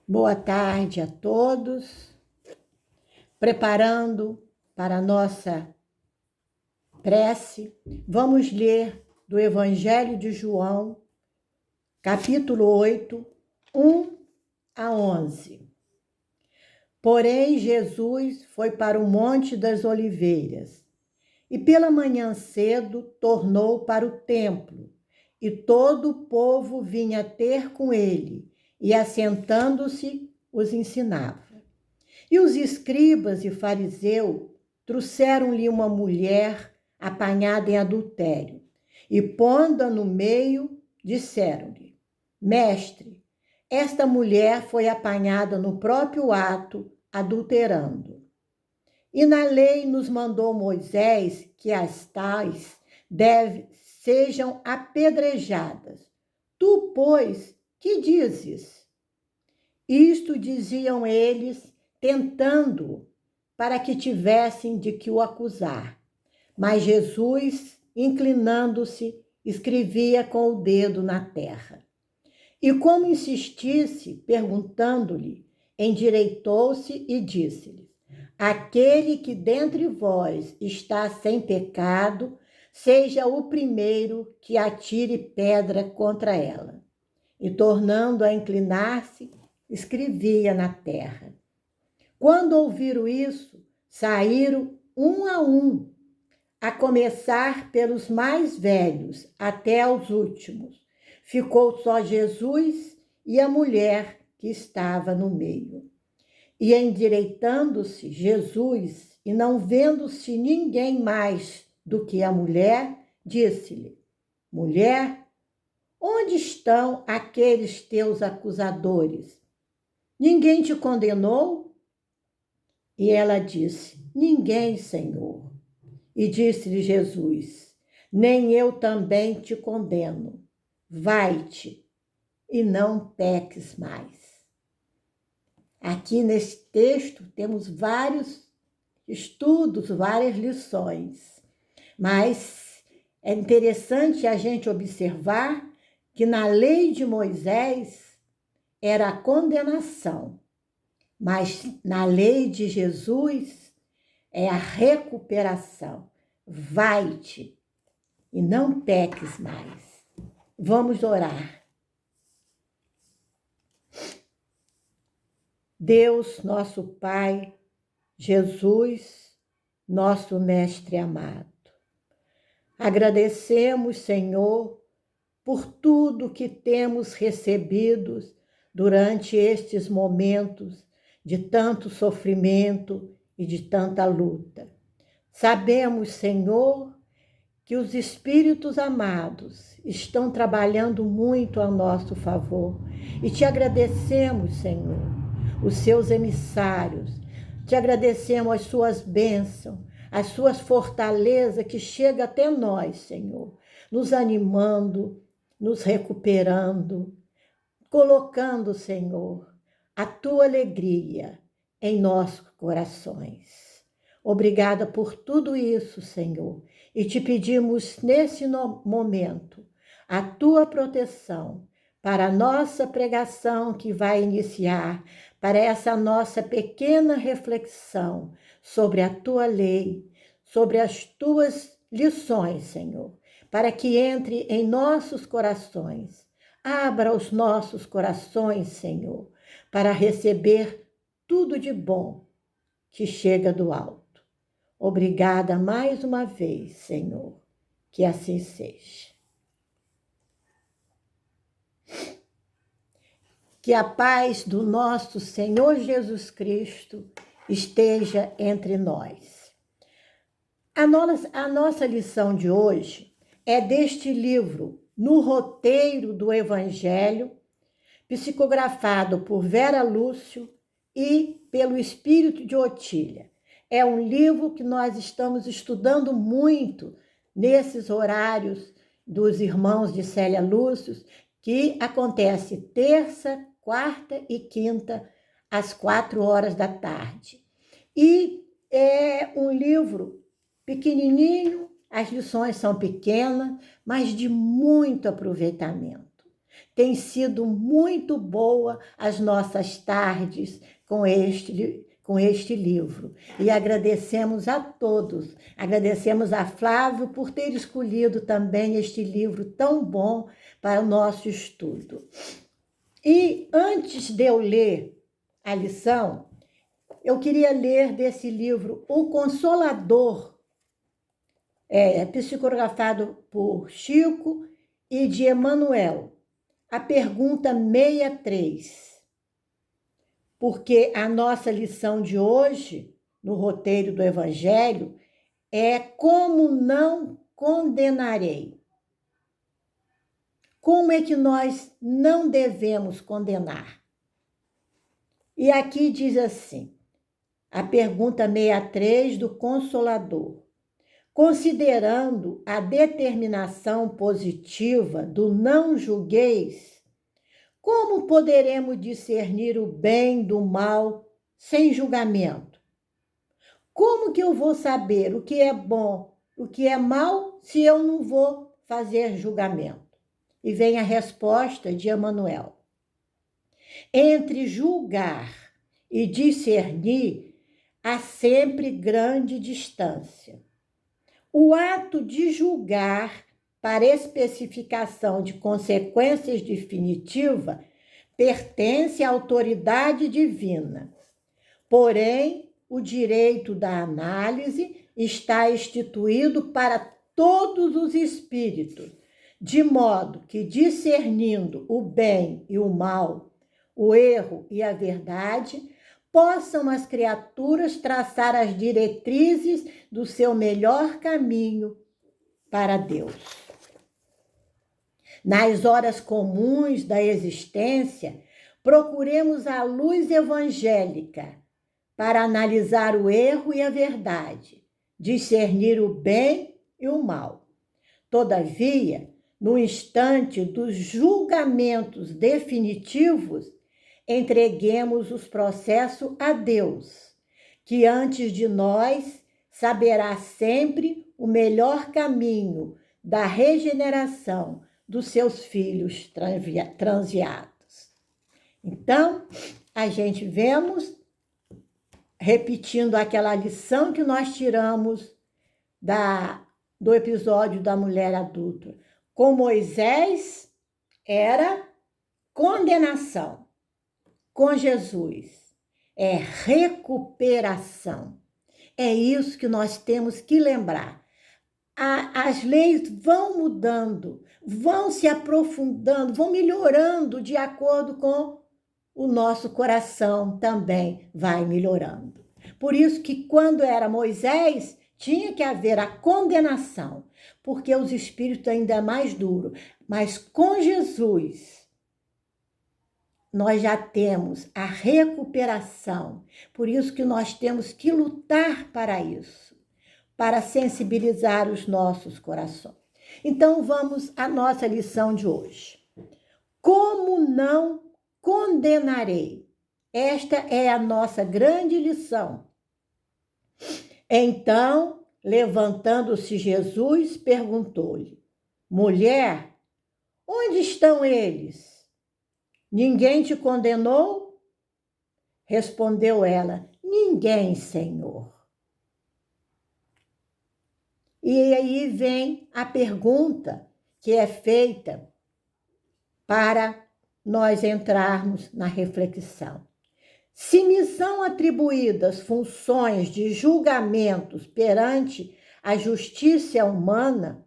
Boa tarde a todos. Preparando para a nossa prece, vamos ler do Evangelho de João, capítulo 8, 1 a 11. Porém, Jesus foi para o Monte das Oliveiras e pela manhã cedo tornou para o templo, e todo o povo vinha ter com ele, e assentando-se, os ensinava. E os escribas e fariseus trouxeram-lhe uma mulher apanhada em adultério, e pondo-a no meio, disseram-lhe: Mestre, esta mulher foi apanhada no próprio ato, adulterando. E na lei nos mandou Moisés que as tais sejam apedrejadas. Tu, pois, que dizes? Isto diziam eles, tentando, para que tivessem de que o acusar. Mas Jesus, inclinando-se, escrevia com o dedo na terra. E como insistisse, perguntando-lhe, endireitou-se e disse-lhe: Aquele que dentre vós está sem pecado, seja o primeiro que atire pedra contra ela. E tornando a inclinar-se, escrevia na terra. Quando ouviram isso, saíram um, a começar pelos mais velhos até aos últimos. Ficou só Jesus e a mulher que estava no meio. E endireitando-se Jesus, e não vendo-se ninguém mais do que a mulher, disse-lhe: Mulher, onde estão aqueles teus acusadores? Ninguém te condenou? E ela disse: Ninguém, Senhor. E disse-lhe Jesus: Nem eu também te condeno. Vai-te e não peques mais. Aqui nesse texto temos vários estudos, várias lições, mas é interessante a gente observar que na lei de Moisés era a condenação, mas na lei de Jesus é a recuperação. Vai-te e não peques mais. Vamos orar. Deus, nosso Pai, Jesus, nosso Mestre amado. Agradecemos, Senhor, por tudo que temos recebido durante estes momentos de tanto sofrimento e de tanta luta. Sabemos, Senhor, que os Espíritos amados estão trabalhando muito a nosso favor e te agradecemos, Senhor, os seus emissários, te agradecemos as suas bênçãos, as suas fortalezas que chegam até nós, Senhor, nos animando, nos recuperando, colocando, Senhor, a tua alegria em nossos corações. Obrigada por tudo isso, Senhor, e te pedimos nesse momento a tua proteção para a nossa pregação que vai iniciar, para essa nossa pequena reflexão sobre a tua lei, sobre as tuas lições, Senhor, para que entre em nossos corações. Abra os nossos corações, Senhor, para receber tudo de bom que chega do alto. Obrigada mais uma vez, Senhor, que assim seja. Que a paz do nosso Senhor Jesus Cristo esteja entre nós. A nossa lição de hoje é deste livro, No Roteiro do Evangelho, psicografado por Vera Lúcio e pelo Espírito de Otília. É um livro que nós estamos estudando muito nesses horários dos irmãos de Célia Lúcio, que acontece terça, quarta e quinta, às 4 horas da tarde. E é um livro pequenininho, as lições são pequenas, mas de muito aproveitamento. Tem sido muito boa as nossas tardes com este livro. E agradecemos a todos. Agradecemos a Flávio por ter escolhido também este livro tão bom para o nosso estudo. E antes de eu ler a lição, eu queria ler desse livro O Consolador, psicografado por Chico e de Emanuel. A pergunta 63. Porque a nossa lição de hoje, no roteiro do Evangelho, é como não condenarei. Como é que nós não devemos condenar? E aqui diz assim, a pergunta 63 do Consolador. Considerando a determinação positiva do não julgueis, como poderemos discernir o bem do mal sem julgamento? Como que eu vou saber o que é bom, o que é mal, se eu não vou fazer julgamento? E vem a resposta de Emanuel. Entre julgar e discernir, há sempre grande distância. O ato de julgar para especificação de consequências definitivas pertence à autoridade divina. Porém, o direito da análise está instituído para todos os espíritos, de modo que, discernindo o bem e o mal, o erro e a verdade, possam as criaturas traçar as diretrizes do seu melhor caminho para Deus. Nas horas comuns da existência, procuremos a luz evangélica para analisar o erro e a verdade, discernir o bem e o mal. Todavia, no instante dos julgamentos definitivos, entreguemos os processos a Deus, que antes de nós saberá sempre o melhor caminho da regeneração dos seus filhos transviados. Então, a gente vemos, repetindo aquela lição que nós tiramos do episódio da mulher adulta. Com Moisés era condenação. Com Jesus é recuperação. É isso que nós temos que lembrar. As leis vão mudando, vão se aprofundando, vão melhorando de acordo com o nosso coração também vai melhorando. Por isso que quando era Moisés, tinha que haver a condenação, porque os espíritos ainda é mais duro. Mas com Jesus, nós já temos a recuperação. Por isso que nós temos que lutar para isso, para sensibilizar os nossos corações. Então, vamos à nossa lição de hoje. Como não condenarei? Esta é a nossa grande lição. Então, levantando-se Jesus, perguntou-lhe: mulher, onde estão eles? Ninguém te condenou? Respondeu ela: ninguém, Senhor. E aí vem a pergunta que é feita para nós entrarmos na reflexão. Se me são atribuídas funções de julgamentos perante a justiça humana,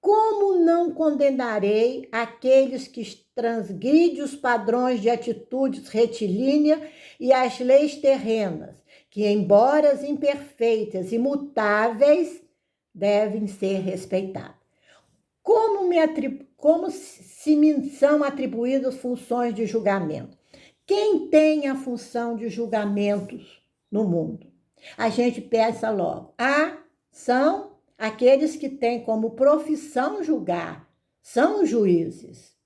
como não condenarei aqueles que transgridem os padrões de atitudes retilíneas e as leis terrenas, que, embora imperfeitas e mutáveis, devem ser respeitadas? Como se me são atribuídas funções de julgamento? Quem tem a função de julgamentos no mundo? A gente pensa logo, são aqueles que têm como profissão julgar, são os juízes.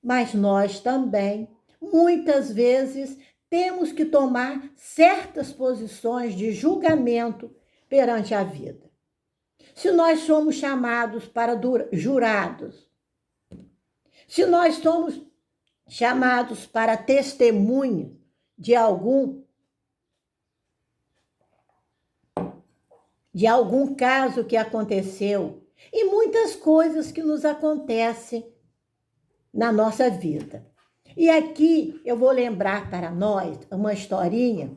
Mas nós também, muitas vezes, temos que tomar certas posições de julgamento perante a vida. Se nós somos chamados para jurados, se nós somos chamados para testemunho de algum caso que aconteceu e muitas coisas que nos acontecem na nossa vida. E aqui eu vou lembrar para nós uma historinha.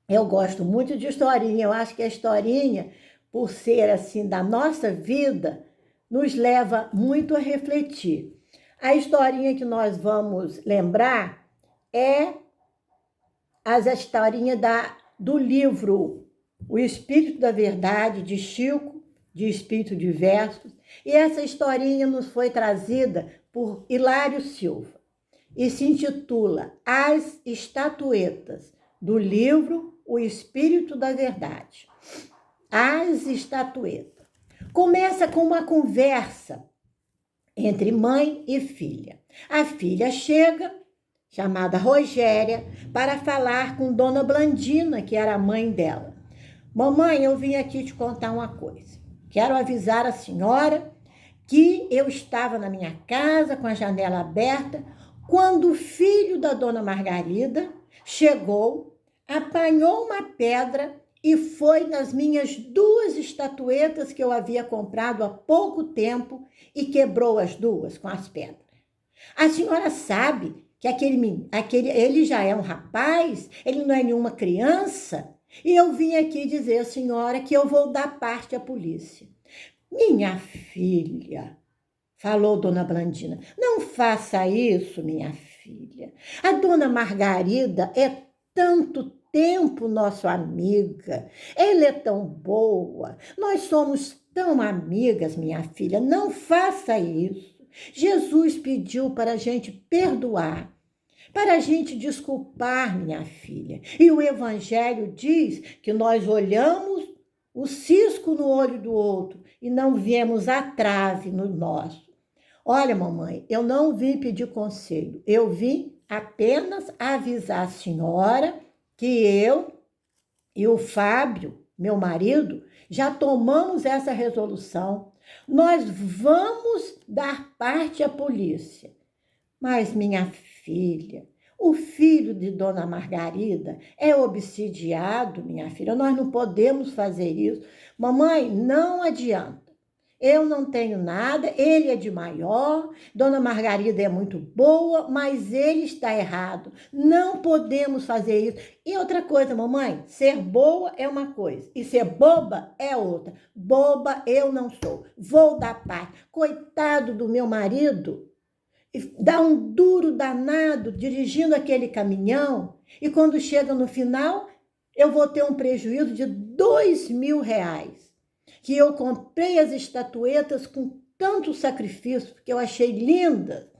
Eu gosto muito de historinha, eu acho que a historinha, por ser assim da nossa vida, nos leva muito a refletir. A historinha que nós vamos lembrar é a historinha do livro O Espírito da Verdade, de Chico, de Espírito de Versos. E essa historinha nos foi trazida por Hilário Silva e se intitula As Estatuetas, do livro O Espírito da Verdade. As Estatuetas. Começa com uma conversa entre mãe e filha. A filha chega, chamada Rogéria, para falar com Dona Blandina, que era a mãe dela. Mamãe, eu vim aqui te contar uma coisa. Quero avisar a senhora que eu estava na minha casa com a janela aberta quando o filho da Dona Margarida chegou, apanhou uma pedra e foi nas minhas 2 estatuetas que eu havia comprado há pouco tempo e quebrou as 2 com as pedras. A senhora sabe que ele já é um rapaz, ele não é nenhuma criança, e eu vim aqui dizer à senhora que eu vou dar parte à polícia. Minha filha, falou Dona Blandina, não faça isso, minha filha. A Dona Margarida é tanto tempo nossa amiga, ela é tão boa, nós somos tão amigas, minha filha, não faça isso. Jesus pediu para a gente perdoar, para a gente desculpar, minha filha. E o Evangelho diz que nós olhamos o cisco no olho do outro e não vemos a trave no nosso. Olha, mamãe, eu não vim pedir conselho, eu vim apenas avisar a senhora que eu e o Fábio, meu marido, já tomamos essa resolução. Nós vamos dar parte à polícia. Mas, minha filha, o filho de Dona Margarida é obsidiado, minha filha. Nós não podemos fazer isso. Mamãe, não adianta. Eu não tenho nada, ele é de maior, Dona Margarida é muito boa, mas ele está errado. Não podemos fazer isso. E outra coisa, mamãe, ser boa é uma coisa e ser boba é outra. Boba eu não sou. Vou dar parte. Coitado do meu marido, dá um duro danado dirigindo aquele caminhão e quando chega no final, eu vou ter um prejuízo de R$ 2.000. Que eu comprei as estatuetas com tanto sacrifício, porque eu achei linda.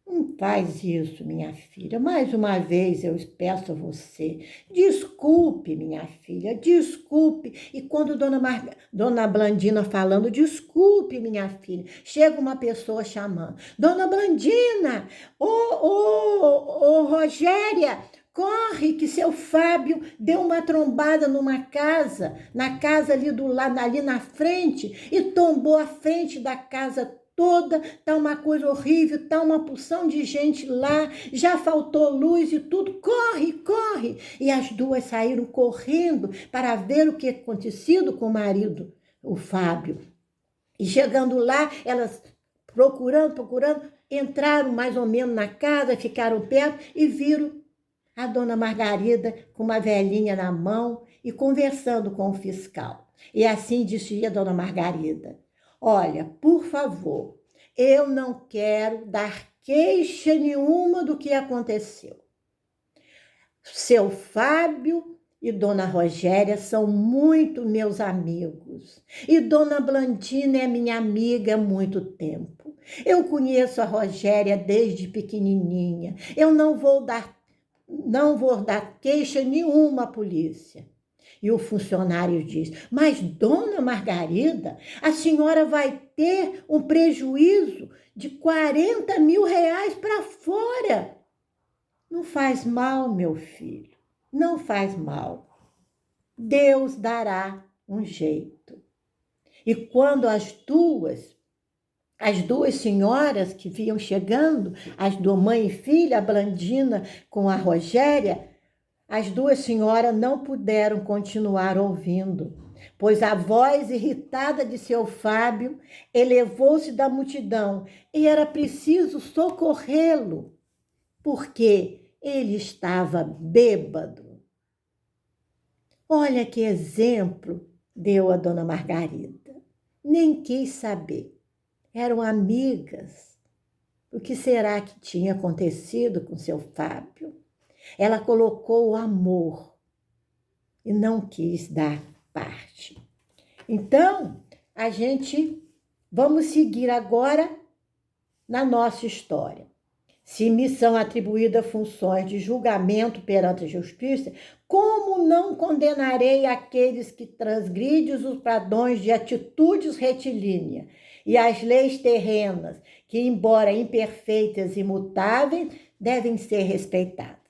Não faz isso, minha filha. Mais uma vez eu peço a você, desculpe, minha filha, desculpe. E quando Dona Blandina falando, desculpe, minha filha, chega uma pessoa chamando, Dona Blandina, ô Rogéria, corre que seu Fábio deu uma trombada numa casa, na casa ali do lado, ali na frente, e tombou a frente da casa toda, tá uma coisa horrível, tá uma porção de gente lá, já faltou luz e tudo, corre, corre. E as 2 saíram correndo para ver o que tinha acontecido com o marido, o Fábio. E chegando lá, elas procurando, entraram mais ou menos na casa, ficaram perto e viram a Dona Margarida com uma velhinha na mão e conversando com o fiscal. E assim disse a Dona Margarida, olha, por favor, eu não quero dar queixa nenhuma do que aconteceu. Seu Fábio e Dona Rogéria são muito meus amigos. E Dona Blandina é minha amiga há muito tempo. Eu conheço a Rogéria desde pequenininha. Eu não vou dar queixa nenhuma à polícia. E o funcionário diz, mas, Dona Margarida, a senhora vai ter um prejuízo de R$ 40.000 para fora. Não faz mal, meu filho, não faz mal. Deus dará um jeito. E quando as 2 As duas senhoras que vinham chegando, as duas mãe e filha, a Blandina com a Rogéria, as duas senhoras não puderam continuar ouvindo, pois a voz irritada de seu Fábio elevou-se da multidão e era preciso socorrê-lo, porque ele estava bêbado. Olha que exemplo deu a dona Margarida. Nem quis saber. Eram amigas. O que será que tinha acontecido com seu Fábio? Ela colocou o amor e não quis dar parte. Então, vamos seguir agora na nossa história. Se me são atribuídas funções de julgamento perante a justiça, como não condenarei aqueles que transgridem os padrões de atitudes retilíneas e as leis terrenas, que, embora imperfeitas e imutáveis, devem ser respeitadas?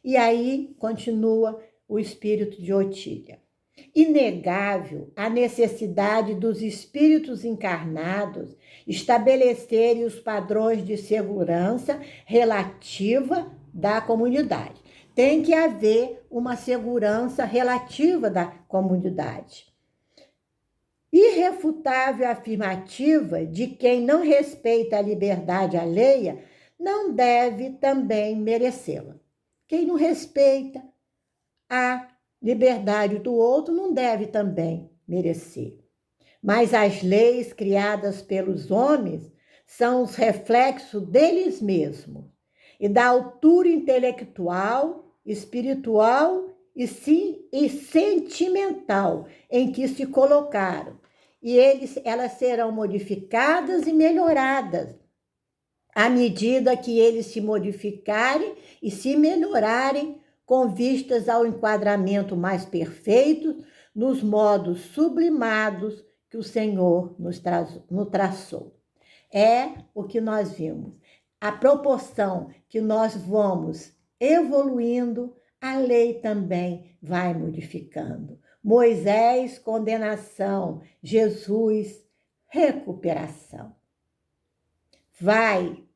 E aí continua o espírito de Otília. Inegável a necessidade dos espíritos encarnados estabelecerem os padrões de segurança relativa da comunidade. Tem que haver uma segurança relativa da comunidade. Irrefutável afirmativa de quem não respeita a liberdade alheia não deve também merecê-la. Quem não respeita a liberdade do outro não deve também merecer. Mas as leis criadas pelos homens são os reflexos deles mesmos e da altura intelectual, espiritual e sentimental em que se colocaram. E elas serão modificadas e melhoradas à medida que eles se modificarem e se melhorarem com vistas ao enquadramento mais perfeito nos modos sublimados que o Senhor nos traçou. É o que nós vimos. À proporção que nós vamos evoluindo, a lei também vai modificando. Moisés, condenação. Jesus, recuperação. Vai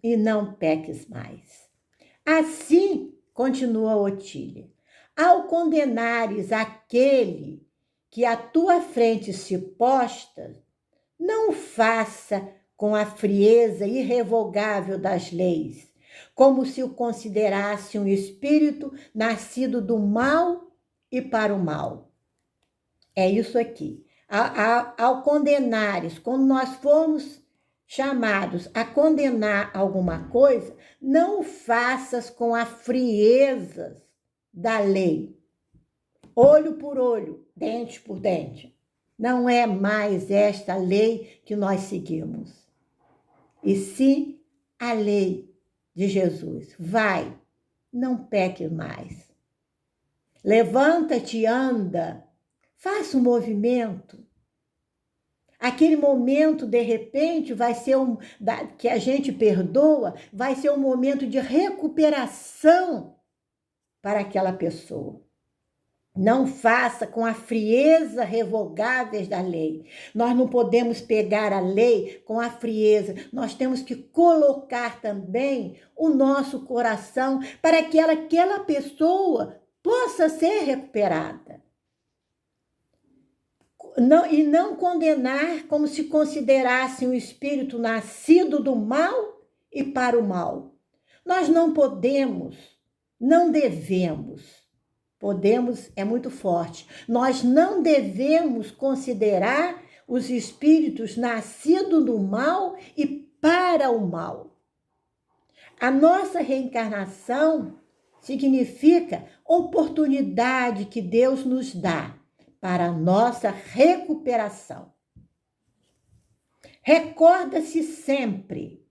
e não peques mais. Assim, continua Otília, ao condenares aquele que à tua frente se posta, não o faça com a frieza irrevogável das leis, como se o considerasse um espírito nascido do mal e para o mal. É isso aqui. Ao condenares, quando nós formos chamados a condenar alguma coisa, não o faças com a frieza da lei. Olho por olho, dente por dente. Não é mais esta lei que nós seguimos. E sim a lei de Jesus. Vai, não peque mais. Levanta-te, anda, faça um movimento. Aquele momento, de repente, vai ser que a gente perdoa, vai ser um momento de recuperação para aquela pessoa. Não faça com a frieza revogáveis da lei. Nós não podemos pegar a lei com a frieza. Nós temos que colocar também o nosso coração para que aquela pessoa possa ser recuperada. Não condenar como se considerasse um espírito nascido do mal e para o mal. Nós não podemos, não devemos, podemos é muito forte, nós não devemos considerar os espíritos nascidos do mal e para o mal. A nossa reencarnação significa oportunidade que Deus nos dá para a nossa recuperação. Recorda-se sempre.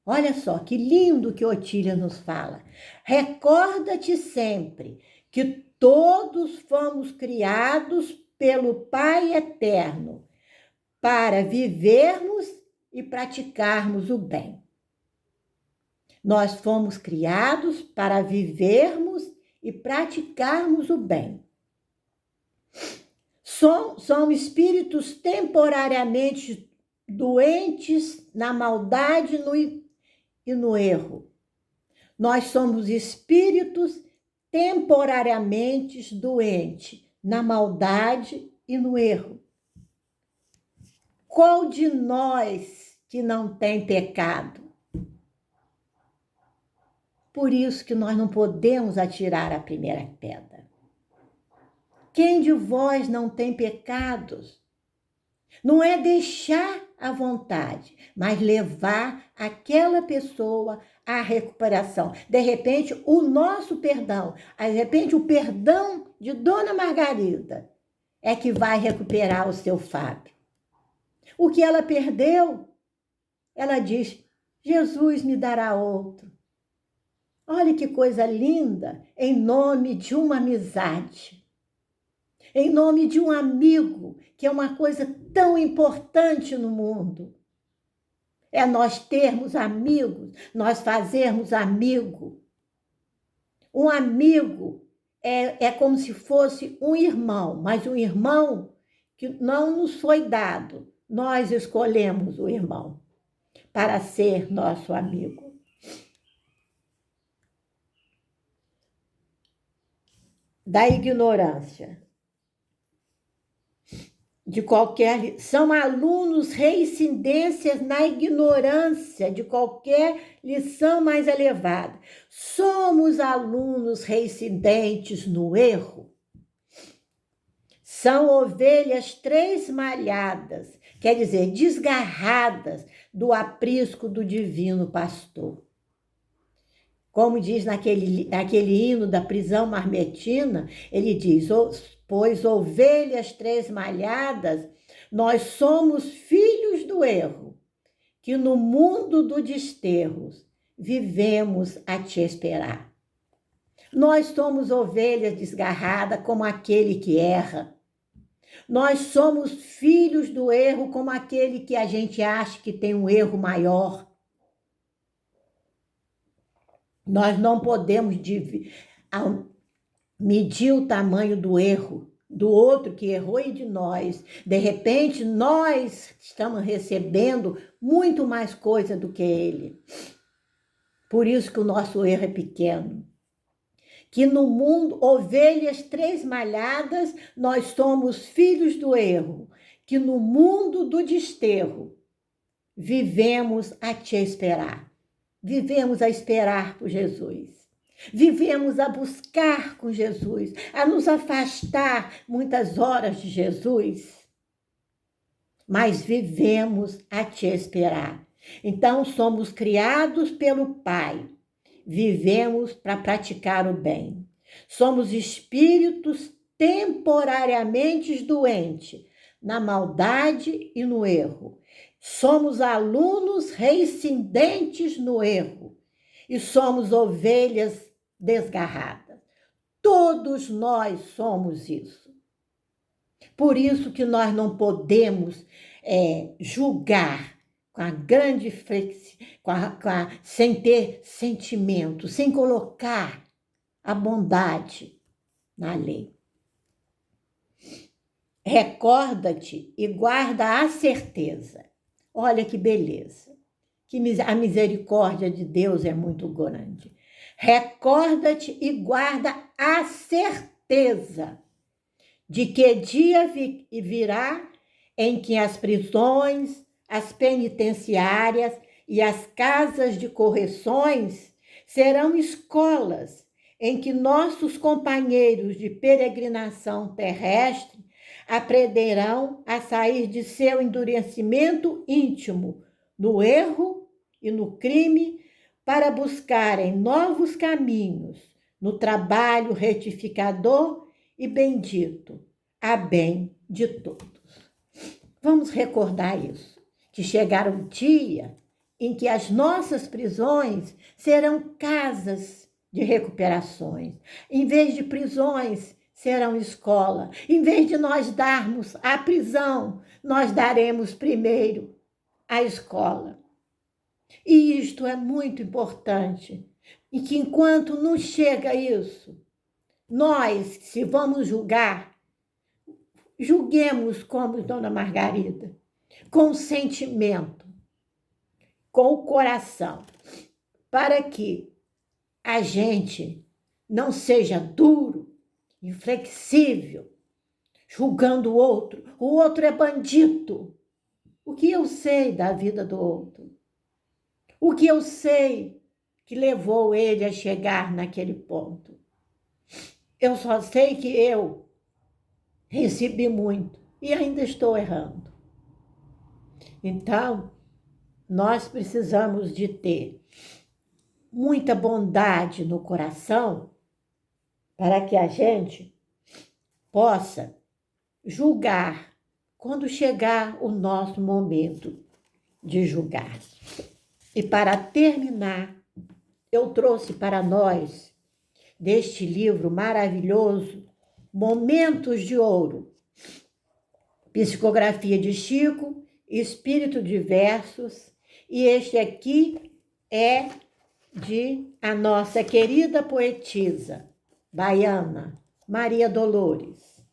Olha só que lindo que Otília nos fala. Recorda-te sempre que todos fomos criados pelo Pai Eterno para vivermos e praticarmos o bem. Nós fomos criados para vivermos e praticarmos o bem. São espíritos temporariamente doentes na maldade e no erro. Nós somos espíritos temporariamente doentes na maldade e no erro. Qual de nós que não tem pecado? Por isso que nós não podemos atirar a primeira pedra. Quem de vós não tem pecados? Não é deixar à vontade, mas levar aquela pessoa à recuperação. De repente, o nosso perdão, de repente, o perdão de Dona Margarida é que vai recuperar o seu Fábio. O que ela perdeu, ela diz, Jesus me dará outro. Olha que coisa linda, em nome de uma amizade, em nome de um amigo, que é uma coisa tão importante no mundo. É nós termos amigos, nós fazermos amigo. Um amigo é como se fosse um irmão, mas um irmão que não nos foi dado. Nós escolhemos o irmão para ser nosso amigo. Da ignorância. De qualquer... São alunos reincidências na ignorância de qualquer lição mais elevada. Somos alunos reincidentes no erro. São ovelhas tresmalhadas, quer dizer, desgarradas do aprisco do divino pastor. Como diz naquele hino da prisão marmetina, ele diz, pois ovelhas tresmalhadas, nós somos filhos do erro, que no mundo do desterro vivemos a te esperar. Nós somos ovelhas desgarradas como aquele que erra. Nós somos filhos do erro como aquele que a gente acha que tem um erro maior. Nós não podemos medir o tamanho do erro do outro que errou e de nós. De repente, nós estamos recebendo muito mais coisa do que ele. Por isso que o nosso erro é pequeno. Que no mundo, ovelhas tresmalhadas, nós somos filhos do erro. Que no mundo do desterro, vivemos a te esperar. Vivemos a esperar por Jesus. Vivemos a buscar com Jesus, a nos afastar muitas horas de Jesus. Mas vivemos a te esperar. Então, somos criados pelo Pai. Vivemos para praticar o bem. Somos espíritos temporariamente doentes na maldade e no erro. Somos alunos reincidentes no erro e somos ovelhas desgarradas. Todos nós somos isso. Por isso que nós não podemos julgar com a grande sem ter sentimento, sem colocar a bondade na lei. Recorda-te e guarda a certeza. Olha que beleza, que a misericórdia de Deus é muito grande. Recorda-te e guarda a certeza de que dia virá em que as prisões, as penitenciárias e as casas de correções serão escolas em que nossos companheiros de peregrinação terrestre aprenderão a sair de seu endurecimento íntimo no erro e no crime para buscarem novos caminhos no trabalho retificador e bendito, a bem de todos. Vamos recordar isso, que chegará um dia em que as nossas prisões serão casas de recuperações. Em vez de prisões, serão escola. Em vez de nós darmos a prisão, nós daremos primeiro a escola. E isto é muito importante. E que enquanto não chega isso, nós, se vamos julgar, julguemos como Dona Margarida. com o sentimento, com o coração, para que a gente não seja duro, inflexível, julgando o outro é bandido. O que eu sei da vida do outro? O que eu sei que levou ele a chegar naquele ponto? Eu só sei que eu recebi muito e ainda estou errando. Então, nós precisamos de ter muita bondade no coração para que a gente possa julgar quando chegar o nosso momento de julgar. E para terminar, eu trouxe para nós, deste livro maravilhoso, Momentos de Ouro, Psicografia de Chico, Espírito de Versos, e este aqui é de a nossa querida poetisa baiana, Maria Dolores,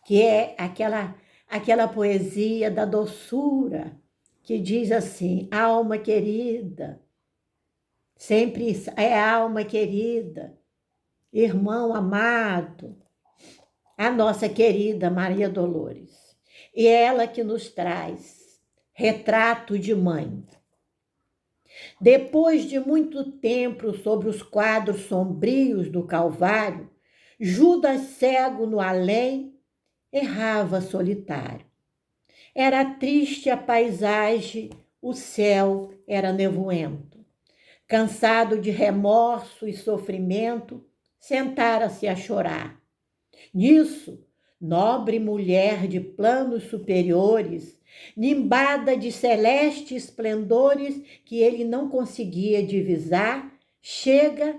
que é aquela poesia da doçura, que diz assim: alma querida, sempre é alma querida, irmão amado, a nossa querida Maria Dolores. E é ela que nos traz Retrato de Mãe. Depois de muito tempo sobre os quadros sombrios do Calvário, Judas cego no além errava solitário. Era triste a paisagem, o céu era nevoento. Cansado de remorso e sofrimento, sentara-se a chorar. Nisso, nobre mulher de planos superiores, nimbada de celestes esplendores que ele não conseguia divisar, chega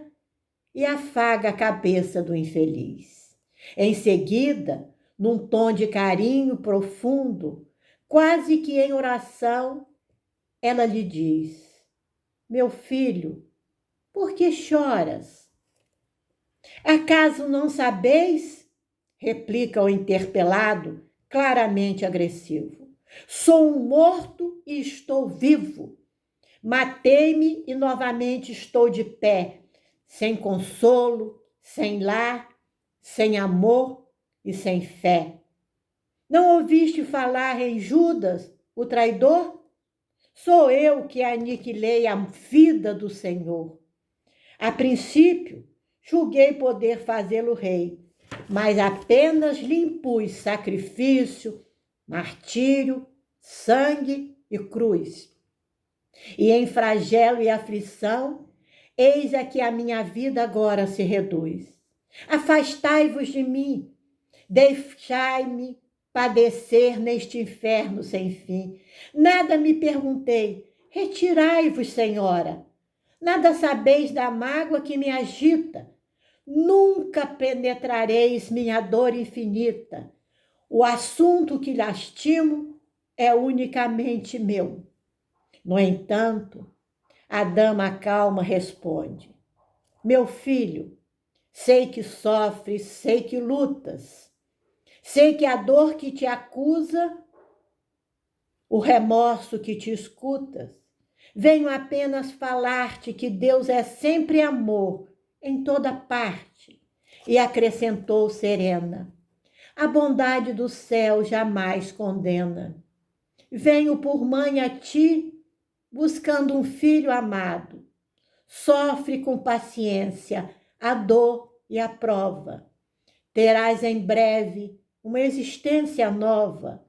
e afaga a cabeça do infeliz. Em seguida, num tom de carinho profundo, quase que em oração, ela lhe diz: meu filho, por que choras? Acaso não sabeis? Replica o interpelado, claramente agressivo. Sou um morto e estou vivo. Matei-me e novamente estou de pé, sem consolo, sem lar, sem amor e sem fé. Não ouviste falar em Judas, o traidor? Sou eu que aniquilei a vida do Senhor. A princípio, julguei poder fazê-lo rei, mas apenas lhe impus sacrifício, martírio, sangue e cruz. E em flagelo e aflição, eis a que a minha vida agora se reduz. Afastai-vos de mim, deixai-me padecer neste inferno sem fim. Nada me perguntei, retirai-vos, Senhora. Nada sabeis da mágoa que me agita. Nunca penetrareis minha dor infinita. O assunto que lastimo é unicamente meu. No entanto, a dama calma responde: meu filho, sei que sofres, sei que lutas, sei que a dor que te acusa, o remorso que te escutas, venho apenas falar-te que Deus é sempre amor em toda parte. E acrescentou serena: a bondade do céu jamais condena. Venho por mãe a ti, buscando um filho amado. Sofre com paciência a dor e a prova. Terás em breve uma existência nova.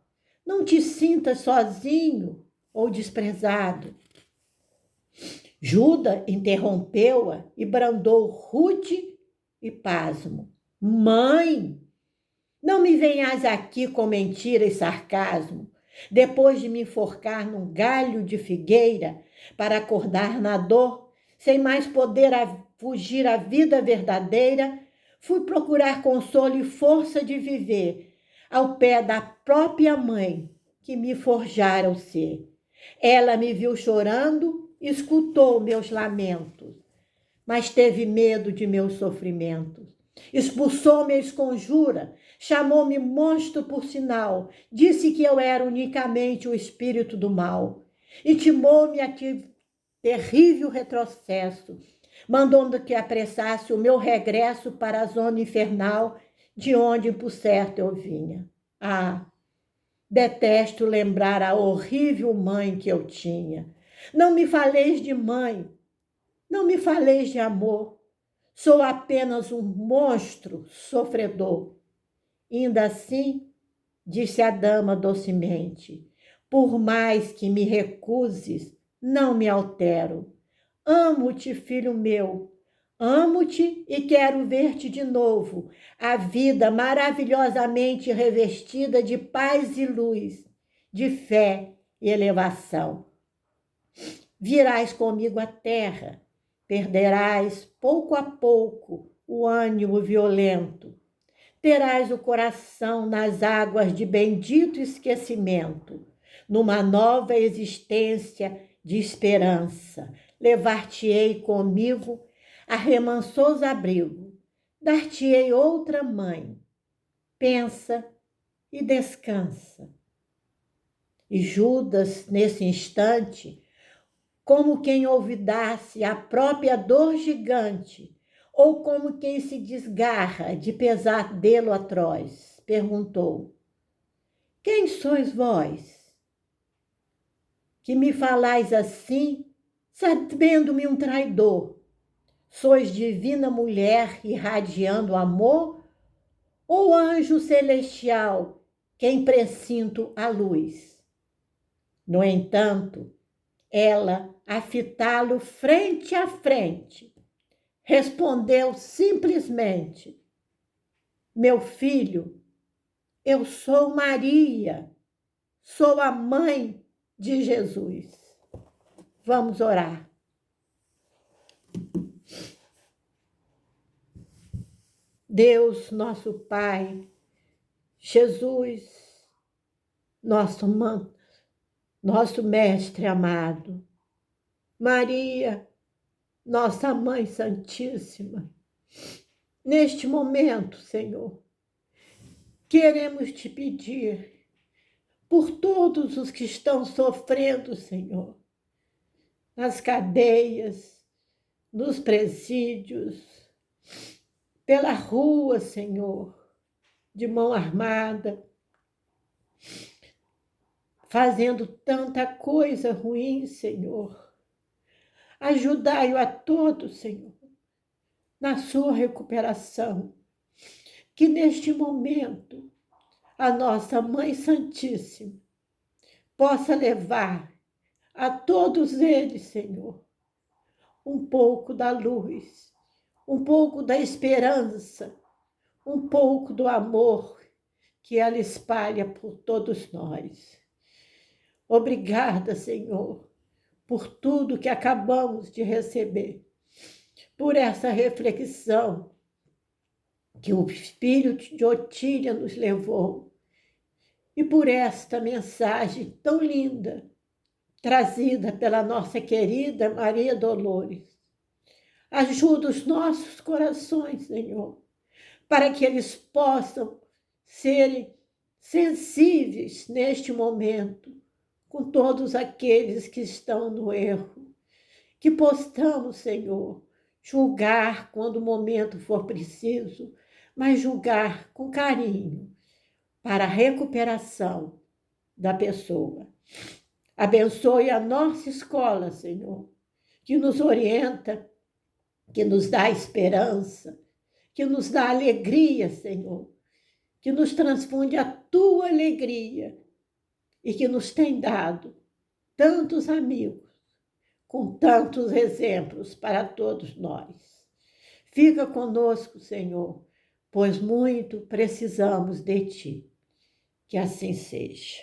Não te sintas sozinho ou desprezado. Judas interrompeu-a e brandou rude e pasmo: mãe, não me venhas aqui com mentira e sarcasmo, depois de me enforcar num galho de figueira para acordar na dor, sem mais poder fugir à vida verdadeira, fui procurar consolo e força de viver ao pé da própria mãe que me forjara o ser. Ela me viu chorando, escutou meus lamentos, mas teve medo de meus sofrimentos. Expulsou-me a esconjura, Chamou-me monstro por sinal, disse que eu era unicamente o espírito do mal, intimou-me a terrível retrocesso, mandando que apressasse o meu regresso para a zona infernal, de onde, por certo, eu vinha. Ah, detesto lembrar a horrível mãe que eu tinha. Não me faleis de mãe, não me faleis de amor. Sou apenas um monstro sofredor. Ainda assim, disse a dama docemente, por mais que me recuses, não me altero. Amo-te, filho meu, amo-te e quero ver-te de novo, a vida maravilhosamente revestida de paz e luz, de fé e elevação. Virás comigo à terra, perderás pouco a pouco o ânimo violento, terás o coração nas águas de bendito esquecimento, numa nova existência de esperança. Levar-te-ei comigo a remansoso abrigo, dar-te-ei outra mãe. Pensa e descansa. E Judas, nesse instante, como quem olvidasse a própria dor gigante, ou como quem se desgarra de pesadelo atroz, perguntou: quem sois vós? Que me falais assim, sabendo-me um traidor? Sois divina mulher irradiando amor, ou anjo celestial, quem presinto a luz? No entanto, ela, a fitá-lo frente a frente, respondeu simplesmente: meu filho, eu sou Maria, sou a mãe de Jesus. Vamos orar. Deus, nosso Pai, Jesus, nosso Mestre amado, Maria, nossa Mãe Santíssima, neste momento, Senhor, queremos te pedir por todos os que estão sofrendo, Senhor, nas cadeias, nos presídios, pela rua, Senhor, de mão armada, fazendo tanta coisa ruim, Senhor. Ajudai-o a todos, Senhor, na sua recuperação. Que neste momento a nossa Mãe Santíssima possa levar a todos eles, Senhor, um pouco da luz, um pouco da esperança, um pouco do amor que ela espalha por todos nós. Obrigada, Senhor, por tudo que acabamos de receber, por essa reflexão que o Espírito de Otília nos levou e por esta mensagem tão linda trazida pela nossa querida Maria Dolores. Ajuda os nossos corações, Senhor, para que eles possam serem sensíveis neste momento com todos aqueles que estão no erro. Que possamos, Senhor, julgar quando o momento for preciso, mas julgar com carinho para a recuperação da pessoa. Abençoe a nossa escola, Senhor, que nos orienta, que nos dá esperança, que nos dá alegria, Senhor, que nos transfunde a tua alegria e que nos tem dado tantos amigos, com tantos exemplos para todos nós. Fica conosco, Senhor, pois muito precisamos de ti. Que assim seja.